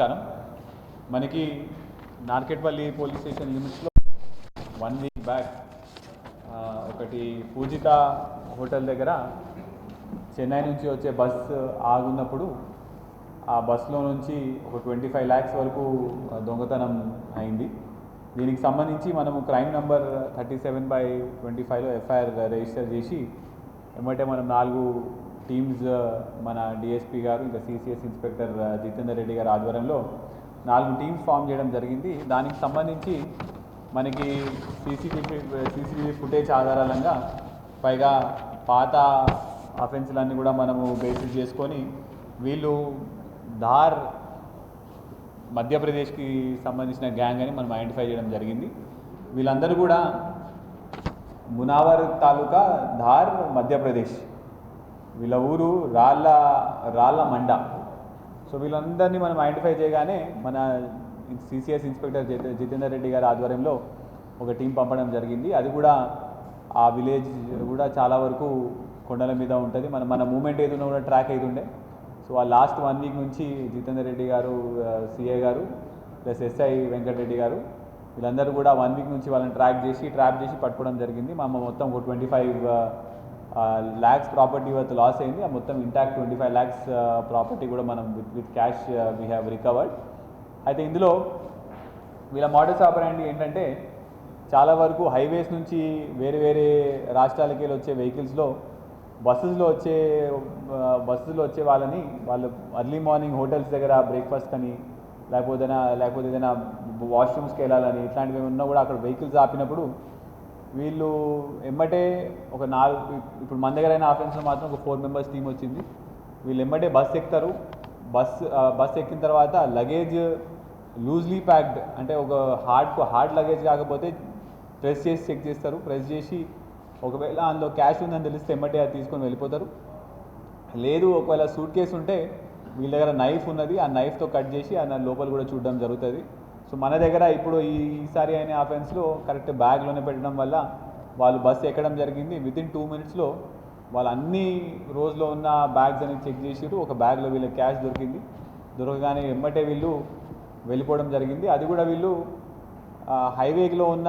నమస్కారం. మనకి Narketpally police station లిమిట్స్లో 1 వీక్ బ్యాక్ ఒకటి పూజిత హోటల్ దగ్గర చెన్నై నుంచి వచ్చే బస్సు ఆగున్నప్పుడు ఆ బస్సులో నుంచి ఒక 25 lakhs వరకు దొంగతనం అయింది. దీనికి సంబంధించి మనము క్రైమ్ నంబర్ 37/25లో ఎఫ్ఐఆర్ రిజిస్టర్ చేసి ఏమంటే మనం 4 టీమ్స్ మన డిఎస్పీ గారు ఇంకా సిసిఎస్ ఇన్స్పెక్టర్ జితేందర్ రెడ్డి గారి ఆధ్వర్యంలో 4 టీమ్స్ ఫామ్ చేయడం జరిగింది. దానికి సంబంధించి మనకి సీసీటీవీ ఫుటేజ్ ఆధారంగా పైగా పాత అఫెన్స్లన్నీ కూడా మనము బేసిస్ చేసుకొని వీళ్ళు ధార్ మధ్యప్రదేశ్కి సంబంధించిన గ్యాంగ్ అని మనం ఐడెంటిఫై చేయడం జరిగింది. వీళ్ళందరూ కూడా మునావర్ తాలూకా ధార్ మధ్యప్రదేశ్, వీళ్ళ ఊరు రాళ్ళ మండ. సో వీళ్ళందరినీ మనం ఐడెంటిఫై చేయగానే మన సిసిఎస్ ఇన్స్పెక్టర్ జితేందర్ రెడ్డి గారి ఆధ్వర్యంలో ఒక టీం పంపడం జరిగింది. అది కూడా ఆ విలేజ్ కూడా చాలా వరకు కొండల మీద ఉంటుంది. మన మూమెంట్ ఏదైనా కూడా ట్రాక్ అవుతుండే. సో ఆ లాస్ట్ 1 వీక్ నుంచి జితేందర్ రెడ్డి గారు, సిఐ గారు ప్లస్ ఎస్ఐ వెంకటరెడ్డి గారు వీళ్ళందరూ కూడా 1 వీక్ నుంచి వాళ్ళని ట్రాప్ చేసి పట్టుకోవడం జరిగింది. మొత్తం ఒక 25 lakhs ప్రాపర్టీ వర్త్ లాస్ అయింది. ఆ మొత్తం ఇంటాక్ట్ 25 lakhs ప్రాపర్టీ కూడా మనం with cash we have recovered. అయితే ఇందులో వీళ్ళ మోడస్ ఆపరాండి ఏంటంటే చాలా వరకు హైవేస్ నుంచి వేరే రాష్ట్రాలకి వెళ్ళి వచ్చే వెహికల్స్లో బస్సులో వచ్చే వాళ్ళు అర్లీ మార్నింగ్ హోటల్స్ దగ్గర బ్రేక్ఫాస్ట్ అని లేకపోతే ఏదైనా వాష్రూమ్స్కి వెళ్ళాలని ఇట్లాంటివి ఏమన్నా కూడా అక్కడ వెహికల్స్ ఆపినప్పుడు వీళ్ళు ఎమ్మటే ఒక 4 ఇప్పుడు మన దగ్గర అయిన ఆఫెన్స్లో మాత్రం ఒక 4 members టీం వచ్చింది. వీళ్ళు ఎమ్మటే బస్సు ఎక్కుతారు. బస్సు ఎక్కిన తర్వాత లగేజ్ లూజ్లీ ప్యాక్డ్ అంటే ఒక హార్డ్ లగేజ్ కాకపోతే ప్రెస్ చేసి చెక్ చేస్తారు. ప్రెస్ చేసి ఒకవేళ అందులో క్యాష్ ఉందని తెలిస్తే ఎమ్మటే అది తీసుకొని వెళ్ళిపోతారు. లేదు ఒకవేళ సూట్ కేసు ఉంటే వీళ్ళ దగ్గర నైఫ్ ఉన్నది, ఆ నైఫ్తో కట్ చేసి ఆ లోపల కూడా చూడడం జరుగుతుంది. సో మన దగ్గర ఇప్పుడు ఈసారి అయిన ఆఫెన్స్లో కరెక్ట్ బ్యాగ్లోనే పెట్టడం వల్ల వాళ్ళు బస్సు ఎక్కడం జరిగింది. వితిన్ 2 minutesలో వాళ్ళు అన్ని రోజులో ఉన్న బ్యాగ్స్ అనేది చెక్ చేసిరు. ఒక బ్యాగ్లో వీళ్ళకి క్యాష్ దొరకగానే ఎమ్మటే వీళ్ళు వెళ్ళిపోవడం జరిగింది. అది కూడా వీళ్ళు హైవేలో ఉన్న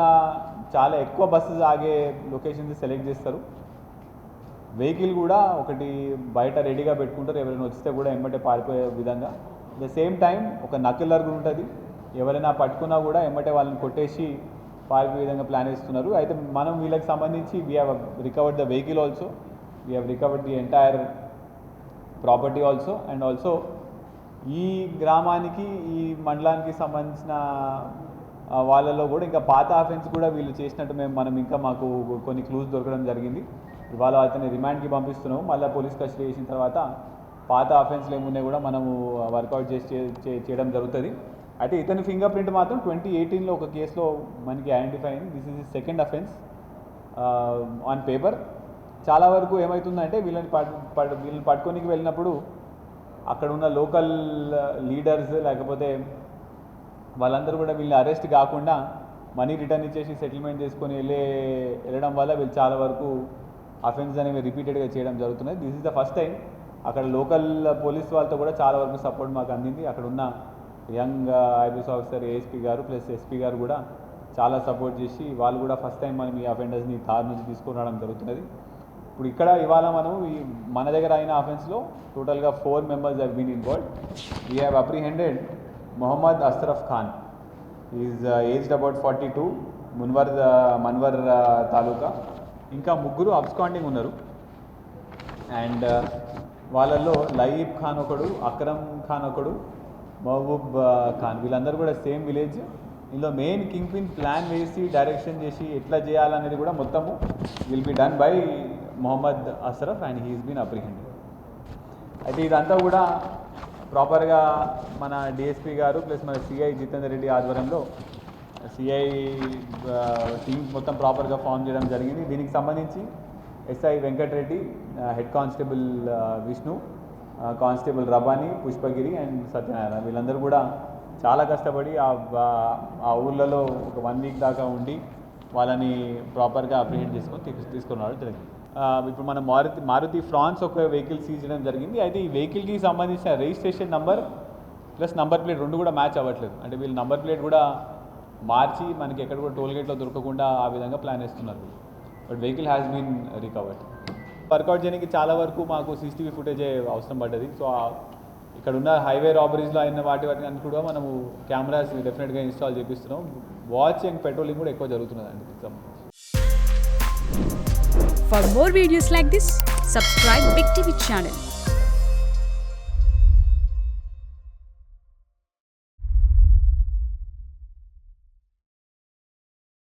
చాలా ఎక్కువ బస్సెస్ ఆగే లొకేషన్స్ సెలెక్ట్ చేస్తారు. వెహికల్ కూడా ఒకటి బయట రెడీగా పెట్టుకుంటారు, ఎవరైనా వస్తే కూడా ఎమ్మటే పారిపోయే విధంగా. ద సేమ్ టైం ఒక నక్లర్ కూడా ఉంటుంది, ఎవరైనా పట్టుకున్నా కూడా ఎమ్మటే వాళ్ళని కొట్టేసి పారిపోయే విధంగా ప్లాన్ చేస్తున్నారు. అయితే మనం వీళ్ళకి సంబంధించి we have recovered the vehicle also, we have recovered the entire property also. And also ఈ గ్రామానికి ఈ మండలానికి సంబంధించిన వాళ్ళలో కూడా ఇంకా పాత అఫెన్స్ కూడా వీళ్ళు చేసినట్టు మాకు కొన్ని క్లూస్ దొరకడం జరిగింది. ఇవాళ అతన్ని రిమాండ్కి పంపిస్తున్నాము. మళ్ళీ పోలీస్ కస్టడీ చేసిన తర్వాత పాత అఫెన్స్లు ఏమున్నాయి కూడా మనము వర్కౌట్ చేయడం జరుగుతుంది. అయితే ఇతని ఫింగర్ ప్రింట్ మాత్రం 2018లో ఒక కేసులో మనకి ఐడెంటిఫై అయింది. This is second offence on paper. చాలా వరకు ఏమవుతుందంటే వీళ్ళని పట్టుకోనికి వెళ్ళినప్పుడు అక్కడ ఉన్న లోకల్ లీడర్స్ లేకపోతే వాళ్ళందరూ కూడా వీళ్ళని అరెస్ట్ కాకుండా మనీ రిటర్న్ ఇచ్చేసి సెటిల్మెంట్ చేసుకొని వెళ్ళడం వల్ల వీళ్ళు చాలా వరకు అఫెన్స్ అనేవి రిపీటెడ్గా చేయడం జరుగుతున్నాయి. This is the first time. అక్కడ లోకల్ పోలీస్ వాళ్ళతో కూడా చాలా వరకు సపోర్ట్ మాకు అందింది. అక్కడ ఉన్న యంగ్ ఐపీఎస్ ఆఫీసర్ ఏఎస్పీ గారు ప్లస్ ఎస్పీ గారు కూడా చాలా సపోర్ట్ చేసి వాళ్ళు కూడా ఫస్ట్ టైం మనం ఈ అఫెండర్స్ని ధార్ నుంచి తీసుకొని రావడం జరుగుతున్నది. ఇప్పుడు ఇక్కడ ఇవాళ మనం మన దగ్గర అయిన అఫెన్స్లో టోటల్గా 4 members have been involved. We have apprehended Mohammad Ashraf Khan, is aged about 42, Manvar taluka. ఇంకా 3 అబ్స్కాండింగ్ ఉన్నారు. అండ్ వాళ్ళల్లో లయీబ్ ఖాన్ ఒకడు, అక్రమ్ ఖాన్ ఒకడు, మహబూబ్ ఖాన్, వీళ్ళందరూ కూడా సేమ్ విలేజ్. ఇందులో మెయిన్ కింగ్ పిన్ ప్లాన్ వేసి డైరెక్షన్ చేసి ఎట్లా చేయాలనేది కూడా మొత్తము will be done by Mohammed Ashraf and he's been apprehended. అయితే ఇదంతా కూడా ప్రాపర్గా మన డిఎస్పీ గారు ప్లస్ మన సిఐ జితేందర్ రెడ్డి ఆధ్వర్యంలో సిఐ టీమ్ మొత్తం ప్రాపర్గా ఫామ్ చేయడం జరిగింది. దీనికి సంబంధించి SI Venkatareddy, head constable Vishnu, constable Rabani, Pushpagiri and Satyanarayana వీళ్ళందరూ కూడా చాలా కష్టపడి ఆ ఊళ్ళలో ఒక 1 వీక్ దాకా ఉండి వాళ్ళని ప్రాపర్గా అప్రిహెండ్ చేసుకొని తీసుకున్నారు జరిగింది. ఇప్పుడు మన మారుతి ఫ్రాన్స్ ఒక వెహికల్ సీజ్ చేయడం జరిగింది. అయితే ఈ వెహికల్కి సంబంధించిన registration number plus number plate రెండు కూడా మ్యాచ్ అవ్వట్లేదు. అంటే వీళ్ళు నంబర్ ప్లేట్ కూడా మార్చి మనకి ఎక్కడ కూడా టోల్ గేట్లో దొరకకుండా ఆ విధంగా ప్లాన్ వేస్తున్నారు. But vehicle has been recovered. Work out చేయడానికి చాలా వరకు మాకు సీసీటీవీ ఫుటేజే అవసరం పడ్డది. సో ఇక్కడ ఉన్న హైవే రాబరీస్లో అయిన వాటి అన్ని కూడా మనము కెమెరాస్ డెఫినెట్గా ఇన్స్టాల్ చేపిస్తున్నాం. వాచ్ అండ్ పెట్రోలింగ్ కూడా ఎక్కువ జరుగుతున్నదండి. For more videos like this, subscribe Big TV channel.